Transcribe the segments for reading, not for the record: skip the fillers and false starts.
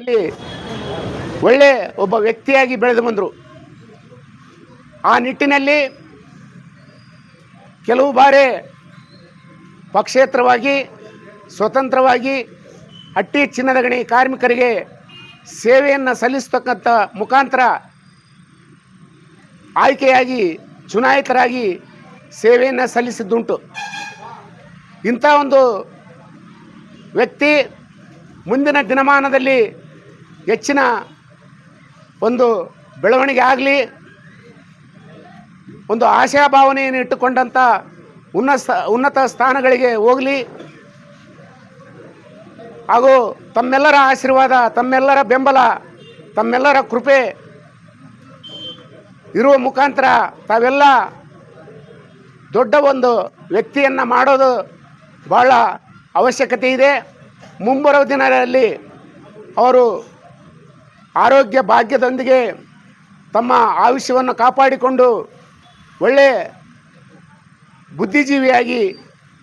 ಸಮಾಜದಲ್ಲಿ ಒಳ್ಳೆ ಒಬ್ಬ ವ್ಯಕ್ತಿಯಾಗಿ ಬೆಳೆದು ಬಂದರು. ಆ ನಿಟ್ಟಿನಲ್ಲಿ ಕೆಲವು ಬಾರಿ ಪಕ್ಷೇತರವಾಗಿ ಸ್ವತಂತ್ರವಾಗಿ ಹಟ್ಟಿ ಚಿನ್ನದ ಗಣಿ ಕಾರ್ಮಿಕರಿಗೆ ಸೇವೆಯನ್ನು ಸಲ್ಲಿಸ್ತಕ್ಕಂಥ ಮುಖಾಂತರ ಆಯ್ಕೆಯಾಗಿ ಚುನಾಯಿತರಾಗಿ ಸೇವೆಯನ್ನು ಸಲ್ಲಿಸಿದ್ದುಂಟು. ಇಂಥ ಒಂದು ವ್ಯಕ್ತಿ ಮುಂದಿನ ದಿನಮಾನದಲ್ಲಿ ಹೆಚ್ಚಿನ ಒಂದು ಬೆಳವಣಿಗೆ ಆಗಲಿ, ಒಂದು ಆಶಾಭಾವನೆಯನ್ನು ಇಟ್ಟುಕೊಂಡಂಥ ಉನ್ನತ ಸ್ಥಾನಗಳಿಗೆ ಹೋಗಲಿ ಹಾಗೂ ತಮ್ಮೆಲ್ಲರ ಆಶೀರ್ವಾದ, ತಮ್ಮೆಲ್ಲರ ಬೆಂಬಲ, ತಮ್ಮೆಲ್ಲರ ಕೃಪೆ ಇರುವ ಮುಖಾಂತರ ತಾವೆಲ್ಲ ದೊಡ್ಡ ಒಂದು ವ್ಯಕ್ತಿಯನ್ನು ಮಾಡೋದು ಭಾಳ ಅವಶ್ಯಕತೆ ಇದೆ. ಮುಂಬರುವ ದಿನಗಳಲ್ಲಿ ಅವರು ಆರೋಗ್ಯ ಭಾಗ್ಯದೊಂದಿಗೆ ತಮ್ಮ ಆಯುಷ್ಯವನ್ನು ಕಾಪಾಡಿಕೊಂಡು ಒಳ್ಳೆಯ ಬುದ್ಧಿಜೀವಿಯಾಗಿ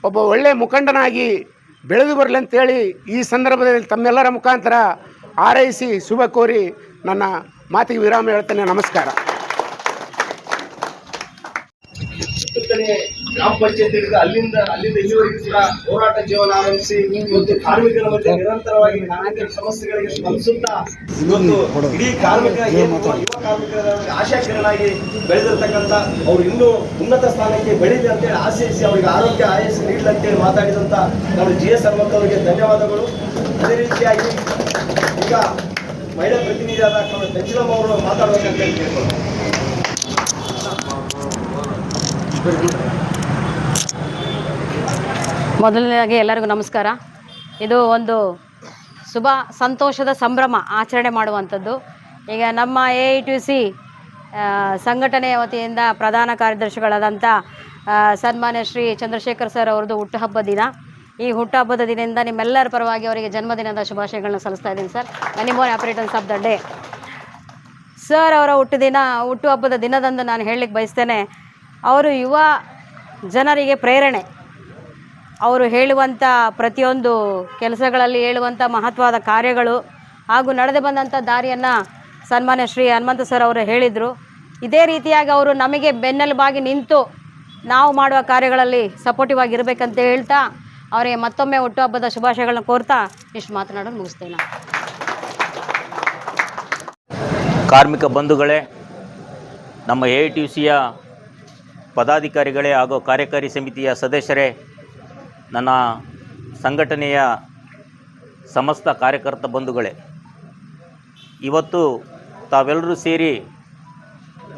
ಒಬ್ಬ ಒಳ್ಳೆಯ ಮುಖಂಡನಾಗಿ ಬೆಳೆದು ಬರಲಿ ಅಂತೇಳಿ ಈ ಸಂದರ್ಭದಲ್ಲಿ ತಮ್ಮೆಲ್ಲರ ಮುಖಾಂತರ ಹಾರೈಸಿ ಶುಭ ಕೋರಿ ನನ್ನ ಮಾತಿಗೆ ವಿರಾಮ ಹೇಳ್ತೇನೆ. ನಮಸ್ಕಾರ. ಗ್ರಾಮ ಪಂಚಾಯತ್ ಹಿಡಿದು ಅಲ್ಲಿಂದ ಇಲ್ಲಿವರೆಗೂ ಕೂಡ ಹೋರಾಟ ಜೀವನ ಆರಂಭಿಸಿ ಇವತ್ತು ಕಾರ್ಮಿಕರ ಮಧ್ಯೆ ನಿರಂತರವಾಗಿ ಕಾರ್ಮಿಕರ ಸಮಸ್ಯೆಗಳಿಗೆ ಸ್ಪಂದಿಸುತ್ತಾ ಇವತ್ತು ಇಡೀ ಕಾರ್ಮಿಕ ಯುವ ಕಾರ್ಮಿಕರ ಆಶಾಕಿರಣಾಗಿ ಬೆಳೆದಿರ್ತಕ್ಕಂಥ ಅವರು ಇನ್ನೂ ಉನ್ನತ ಸ್ಥಾನಕ್ಕೆ ಬೆಳೀಲಿ ಅಂತೇಳಿ ಆಶಯಿಸಿ ಅವರಿಗೆ ಆರೋಗ್ಯ ಆಯಸ್ಸು ನೀಡಲಿ ಅಂತೇಳಿ ಮಾತಾಡಿದಂಥ ನಮ್ಮ GS ಹನುಮಂತ ಅವರಿಗೆ ಧನ್ಯವಾದಗಳು. ಅದೇ ರೀತಿಯಾಗಿ ಈಗ ಮಹಿಳಾ ಪ್ರತಿನಿಧಿಯಾದ ದಕ್ಷಿಣಮ್ಮ ಅವರು ಮಾತಾಡಬೇಕಂತ ಕೇಳ್ಬೋದು. ಮೊದಲನೇದಾಗಿ ಎಲ್ಲರಿಗೂ ನಮಸ್ಕಾರ. ಇದು ಒಂದು ಶುಭ ಸಂತೋಷದ ಸಂಭ್ರಮ ಆಚರಣೆ ಮಾಡುವಂಥದ್ದು. ಈಗ ನಮ್ಮ AITUC ಸಂಘಟನೆಯ ವತಿಯಿಂದ ಪ್ರಧಾನ ಕಾರ್ಯದರ್ಶಿಗಳಾದಂಥ ಸನ್ಮಾನ್ಯ ಶ್ರೀ ಚಂದ್ರಶೇಖರ್ ಸರ್ ಅವರದ್ದು ಹುಟ್ಟುಹಬ್ಬ ದಿನ. ಈ ಹುಟ್ಟುಹಬ್ಬದ ದಿನದಿಂದ ನಿಮ್ಮೆಲ್ಲರ ಪರವಾಗಿ ಅವರಿಗೆ ಜನ್ಮದಿನದ ಶುಭಾಶಯಗಳನ್ನ ಸಲ್ಲಿಸ್ತಾ ಇದ್ದೀನಿ sir. Many more happy returns of the day. Sir ಅವರ ಹುಟ್ಟುಹಬ್ಬದ ದಿನದಂದು ನಾನು ಹೇಳಲಿಕ್ಕೆ ಬಯಸ್ತೇನೆ, ಅವರು ಯುವ ಜನರಿಗೆ ಪ್ರೇರಣೆ. ಅವರು ಹೇಳುವಂಥ ಪ್ರತಿಯೊಂದು ಕೆಲಸಗಳಲ್ಲಿ ಹೇಳುವಂಥ ಮಹತ್ವದ ಕಾರ್ಯಗಳು ಹಾಗೂ ನಡೆದು ಬಂದಂಥ ದಾರಿಯನ್ನು ಸನ್ಮಾನ್ಯ ಶ್ರೀ ಹನುಮಂತ ಸರ್ ಅವರು ಹೇಳಿದರು. ಇದೇ ರೀತಿಯಾಗಿ ಅವರು ನಮಗೆ ಬೆನ್ನೆಲುಬಾಗಿ ನಿಂತು ನಾವು ಮಾಡುವ ಕಾರ್ಯಗಳಲ್ಲಿ ಸಪೋರ್ಟಿವ್ ಆಗಿರಬೇಕಂತ ಹೇಳ್ತಾ ಅವರಿಗೆ ಮತ್ತೊಮ್ಮೆ ಹುಟ್ಟುಹಬ್ಬದ ಶುಭಾಶಯಗಳನ್ನ ಕೋರ್ತಾ ಇಷ್ಟು ಮಾತನಾಡೋದು ಮುಗಿಸ್ತೇನೆ. ಕಾರ್ಮಿಕ ಬಂಧುಗಳೇ, ನಮ್ಮ AITUCಯ ಪದಾಧಿಕಾರಿಗಳೇ ಹಾಗೂ ಕಾರ್ಯಕಾರಿ ಸಮಿತಿಯ ಸದಸ್ಯರೇ, ನನ್ನ ಸಂಘಟನೆಯ ಸಮಸ್ತ ಕಾರ್ಯಕರ್ತ ಬಂಧುಗಳೇ, ಇವತ್ತು ತಾವೆಲ್ಲರೂ ಸೇರಿ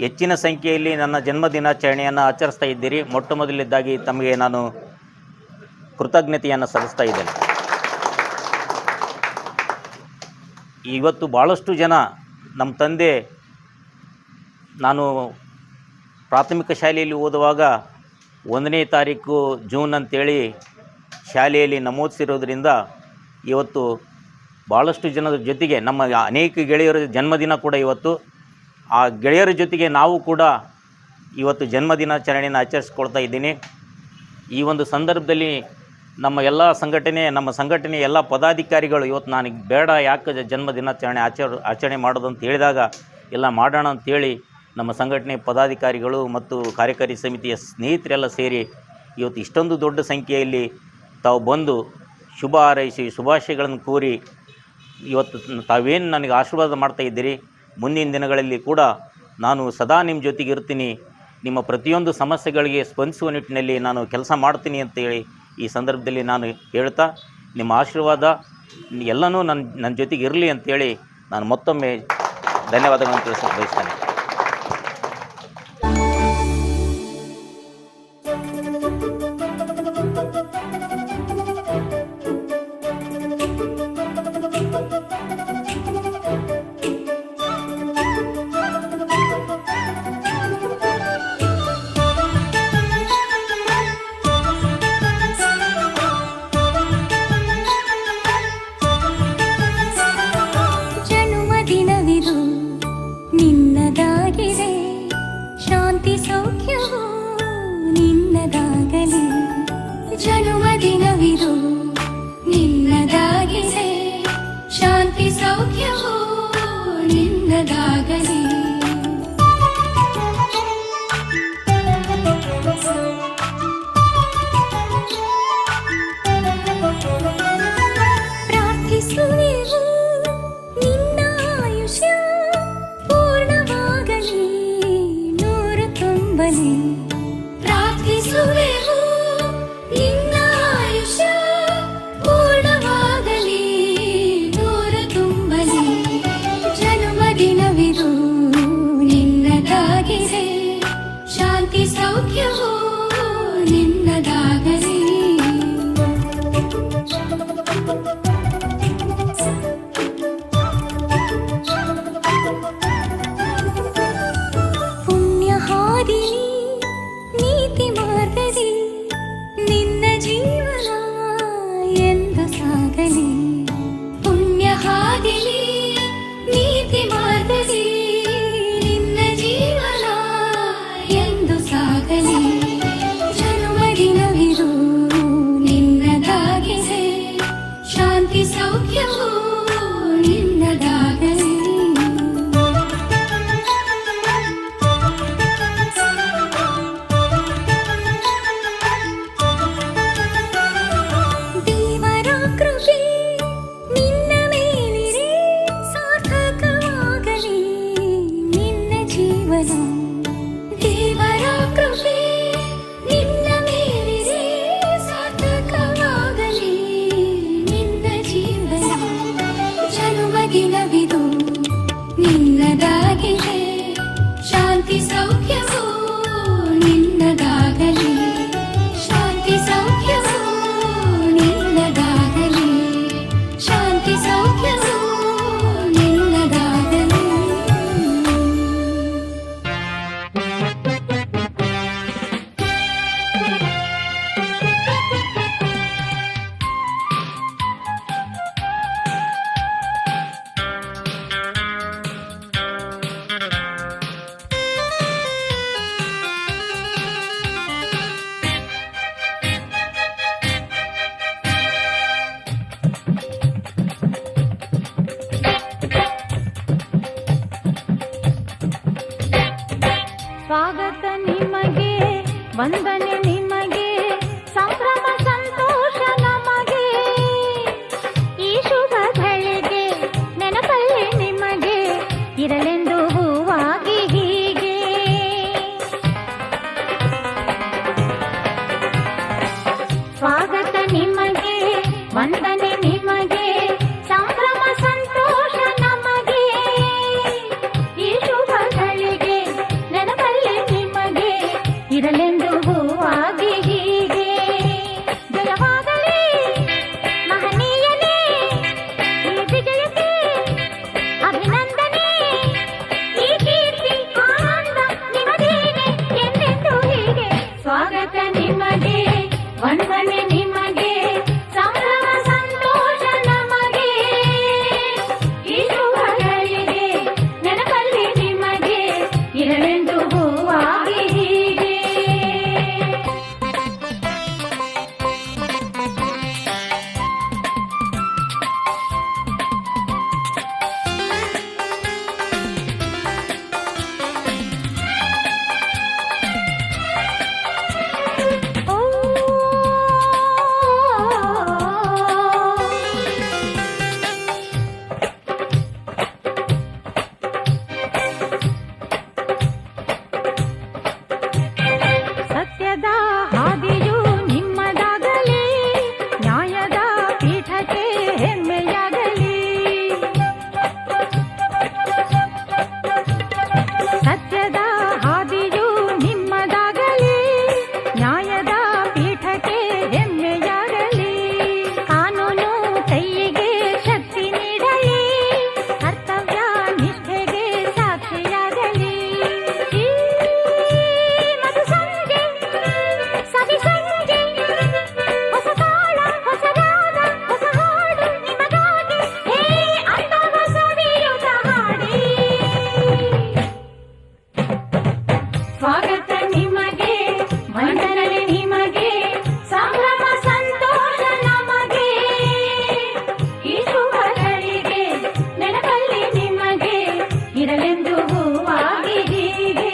ಹೆಚ್ಚಿನ ಸಂಖ್ಯೆಯಲ್ಲಿ ನನ್ನ ಜನ್ಮದಿನಾಚರಣೆಯನ್ನು ಆಚರಿಸ್ತಾ ಇದ್ದೀರಿ. ಮೊಟ್ಟ ಮೊದಲನೇದಾಗಿ ತಮಗೆ ನಾನು ಕೃತಜ್ಞತೆಯನ್ನು ಸಲ್ಲಿಸ್ತಾ ಇದ್ದೇನೆ. ಇವತ್ತು ಭಾಳಷ್ಟು ಜನ ನಮ್ಮ ತಂದೆ, ನಾನು ಪ್ರಾಥಮಿಕ ಶಾಲೆಯಲ್ಲಿ ಓದುವಾಗ 1ನೇ ತಾರೀಕು ಜೂನ್ ಅಂತೇಳಿ ಶಾಲೆಯಲ್ಲಿ ನಮೂದಿಸಿರೋದ್ರಿಂದ ಇವತ್ತು ಭಾಳಷ್ಟು ಜನರ ಜೊತೆಗೆ ನಮ್ಮ ಅನೇಕ ಗೆಳೆಯರ ಜನ್ಮದಿನ ಕೂಡ ಇವತ್ತು. ಆ ಗೆಳೆಯರ ಜೊತೆಗೆ ನಾವು ಕೂಡ ಇವತ್ತು ಜನ್ಮದಿನಾಚರಣೆಯನ್ನು ಆಚರಿಸ್ಕೊಳ್ತಾ ಇದ್ದೀನಿ. ಈ ಒಂದು ಸಂದರ್ಭದಲ್ಲಿ ನಮ್ಮ ಸಂಘಟನೆಯ ಎಲ್ಲ ಪದಾಧಿಕಾರಿಗಳು ಇವತ್ತು ನನಗೆ ಬೇಡ, ಯಾಕೆ ಜನ್ಮದಿನಾಚರಣೆ ಆಚರಣೆ ಮಾಡೋದು ಅಂತ ಹೇಳಿದಾಗ ಎಲ್ಲ ಮಾಡೋಣ ಅಂತೇಳಿ ನಮ್ಮ ಸಂಘಟನೆ ಪದಾಧಿಕಾರಿಗಳು ಮತ್ತು ಕಾರ್ಯಕಾರಿ ಸಮಿತಿಯ ಸ್ನೇಹಿತರೆಲ್ಲ ಸೇರಿ ಇವತ್ತು ಇಷ್ಟೊಂದು ದೊಡ್ಡ ಸಂಖ್ಯೆಯಲ್ಲಿ ತಾವು ಬಂದು ಶುಭ ಹಾರೈಸಿ ಶುಭಾಶಯಗಳನ್ನು ಕೋರಿ ಇವತ್ತು ತಾವೇನು ನನಗೆ ಆಶೀರ್ವಾದ ಮಾಡ್ತಾ ಇದ್ದೀರಿ. ಮುಂದಿನ ದಿನಗಳಲ್ಲಿ ಕೂಡ ನಾನು ಸದಾ ನಿಮ್ಮ ಜೊತೆಗೆ ಇರ್ತೀನಿ, ನಿಮ್ಮ ಪ್ರತಿಯೊಂದು ಸಮಸ್ಯೆಗಳಿಗೆ ಸ್ಪಂದಿಸುವ ನಿಟ್ಟಿನಲ್ಲಿ ನಾನು ಕೆಲಸ ಮಾಡ್ತೀನಿ ಅಂತೇಳಿ ಈ ಸಂದರ್ಭದಲ್ಲಿ ನಾನು ಹೇಳ್ತಾ, ನಿಮ್ಮ ಆಶೀರ್ವಾದ ಎಲ್ಲನೂ ನನ್ನ ಜೊತೆಗೆ ಇರಲಿ ಅಂತೇಳಿ ನಾನು ಮತ್ತೊಮ್ಮೆ ಧನ್ಯವಾದಗಳನ್ನು ತಿಳಿಸೋಕೆ ಬಯಸ್ತೇನೆ. ಜನ್ಮದಿನವಿದು ನಿನ್ನದ ವಂದನೆ ನಿಮಗೆ, ಸಂಭ್ರಮ ಸಂತೋಷ ನಮಗೆ. ಈ ಶುಭ ಗಳಿಗೆ ನೆನಪಲ್ಲಿ ನಿಮಗೆ ಇರಲೆಂದು ಹೂವಾಗಿ ಹೀಗೆ. ಸ್ವಾಗತ ನಿಮಗೆ, ವಂದನೆ ನಿಮಗೆ, ಸಂಭ್ರಮ ಸಂತೋಷ ನಮಗೆ. ಈ ಶುಭ ಗಳಿಗೆ ನೆನಪಲ್ಲಿ ನಿಮಗೆ ಇರಲೆಂದು ಹೂವಾಗಿ ಹೀಗೆ. ಜಯವಾಗಲಿ ಮಹನೀಯನೇ ಈ ವಿಜಯಕ್ಕೆ ಅಭಿನಂದನೆ. ಈ ಕೀರ್ತಿ ಆನಂದ ನಿಮಗೇನೆ ಎಂದೆಂದು ಹೀಗೆ. ಸ್ವಾಗತ ನಿಮಗೆ, ವಂದನೆ ನಿಮಗೆ, ಸಂಭ್ರಮ ಸಂತೋಷ ನಮಗೆ. ಈ ಶುಭಗಳಿಗೆ ನೆನಪಲ್ಲಿ ನಿಮಗೆ ಇರಲೆಂದು ಹೂವಾಗಿ ಹೀಗೆ. ಓ ಸತ್ಯದ ಹಾದಿಯು ನಿಮ್ಮದಾಗಲಿ, ನ್ಯಾಯದ ಪೀಠಕ್ಕೆ ಹೆಮ್ಮೆಯಾಗಲಿ. ಸತ್ಯದ ಹಾದಿಯು ನಿಮ್ಮದಾಗಲಿ, ನ್ಯಾಯದ ಪೀಠಕ್ಕೆ ಹೆಮ್ಮೆಯಾಗಲಿ. ಕಾನೂನು ಕೈಯಿಗೆ ಶಕ್ತಿ ನೀಡಲಿ, ಕರ್ತವ್ಯ ನಿಷ್ಠೆಗೆ ಸಾಕ್ಷಿಯಾಗಲಿ. ಈ ಮಧು ಸಂಜೆ ಸವಿ ಸಂಜೆ, ಹೊಸ ತಾಳ ಹೊಸ ರಾಗ ಹೊಸ ಹಾಡು ನಿಮಗಾಗಿ. ಹೇ ಅಂದವ ಸವಿಯುತ ಹಾಡಿ. ಸ್ವಾಗತ ನಿಮಗೆ, ವಂದನೆ ನಿಮಗೆ, ಸಂಭ್ರಮ ಸಂತೋಷ ನಮಗೆ. ಈ ಶುಭಗಳಿಗೆ ನೆನಪಲ್ಲಿ ನಿಮಗೆ ಇರಲೆಂದು ಹೂವಾಗಿ ಹೀಗೆ.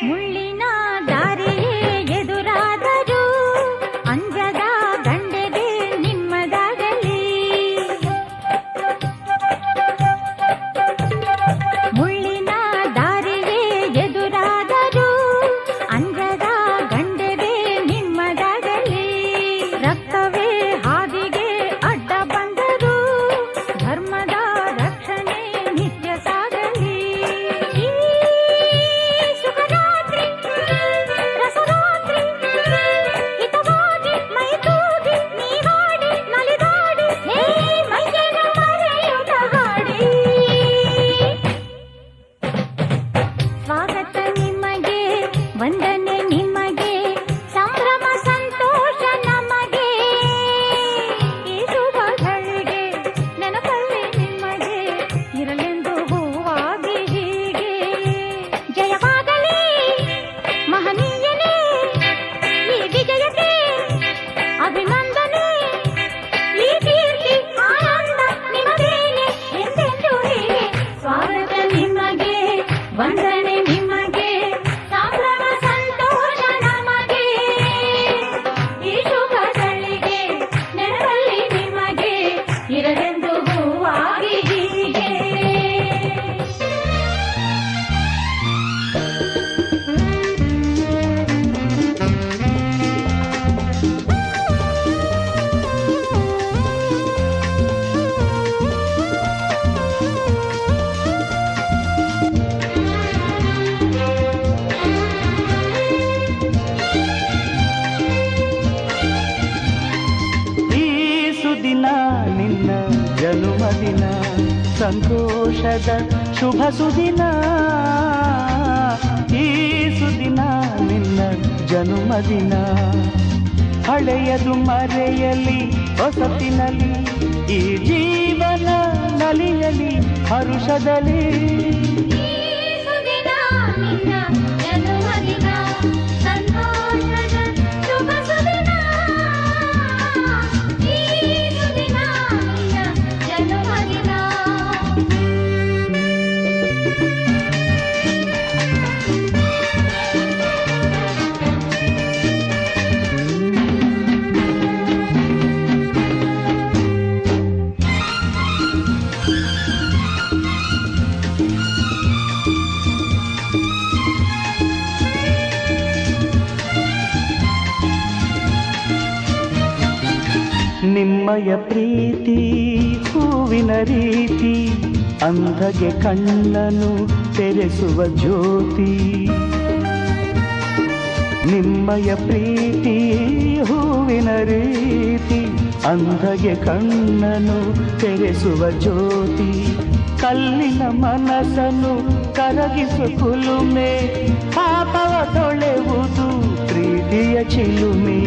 ಮುಳ್ಳಿನ ದಾರಿಯೇ ಎದುರಾದರೂ ಅಂಜದ ಗಂಡೆಗೆ ನಿಮ್ಮದಾಗಲಿ. ಮುಳ್ಳಿನ ದಾರಿಯೇ ಎದುರಾದರೂ ಅಂಜದ ಗಂಡೆಗೆ ನಿಮ್ಮದಾಗಲಿ. ರಕ್ತವೇ ಹಾದಿಗೆ ಅಡ್ಡ ಬಂದರೂ ಧರ್ಮದ ರಕ್ಷಣೆ ನಿತ್ಯ ಸಾಗಲಿ. ಈ ಸುಖರಾತ್ರಿ ರಸರಾತ್ರಿ ಹಿತವಾಗಿ ಮೈತೂಗಿ ನೀವಾಡಿ ನಲಿದಾಡಿ. ಹೇ ಮೈಯನ್ನು ಮರೆಯುತ್ತ ಹಾಡಿ. ಸ್ವಾಗತ ನಿಮಗೆ, ವಂದನೆ ನಿಮಗೆ, ಸಂಭ್ರಮ ಸಂತೋಷ ನಮಗೆ. ಈ ಶುಭಗಳಿಗೆ ನೆನಪಲ್ಲಿ ನಿಮಗೆ ಇರಲೆಂದು ಹೂವಾಗಿ ಹೀಗೆ. ಜಯವಾಗಲಿ ಮಹನೀಯನೇ ಈ ವಿಜಯಕ್ಕೆ ಅಭಿನಂದನೆ. ಈ ಕೀರ್ತಿ ಆನಂದ ನಿಮಗೇನೆ ಎಂದೆಂದು ಹೀಗೆ. ಸ್ವಾಗತ ನಿಮಗೆ, ವಂದನೆ ನಿಮಗೆ, ಸಂಭ್ರಮ ಸಂತೋಷ ನಮಗೆ. ಈ ಶುಭಗಳಿಗೆ ನೆನಪಲ್ಲಿ ನಿಮಗೆ ಇರಲೆಂದು ಹೂವಾಗಿ ಹೀಗೆ. ಸಂತೋಷದ ಶುಭ ಸುದಿನ, ಈ ಸುದಿನ ನಿನ್ನ ಜನುಮದಿನ. ಹಳೆಯದು ಮರೆಯಲಿ ಹೊಸತಿನಲ್ಲಿ, ಈ ಜೀವನ ನಲಿಯಲಿ ಹರುಷದಲ್ಲಿ. ನಿಮ್ಮಯ ಪ್ರೀತಿ ಹೂವಿನ ರೀತಿ, ಅಂಧಗೆ ಕಣ್ಣನು ತೆರೆಸುವ ಜ್ಯೋತಿ. ನಿಮ್ಮಯ ಪ್ರೀತಿ ಹೂವಿನ ರೀತಿ, ಅಂಧಗೆ ಕಣ್ಣನು ತೆರೆಸುವ ಜ್ಯೋತಿ. ಕಲ್ಲಿನ ಮನಸ್ಸನ್ನು ಕರಗಿಸು ಕುಲುಮೆ, ಪಾಪವ ತೊಳೆವುದು ಪ್ರೀತಿಯ ಚಿಲುಮೆ.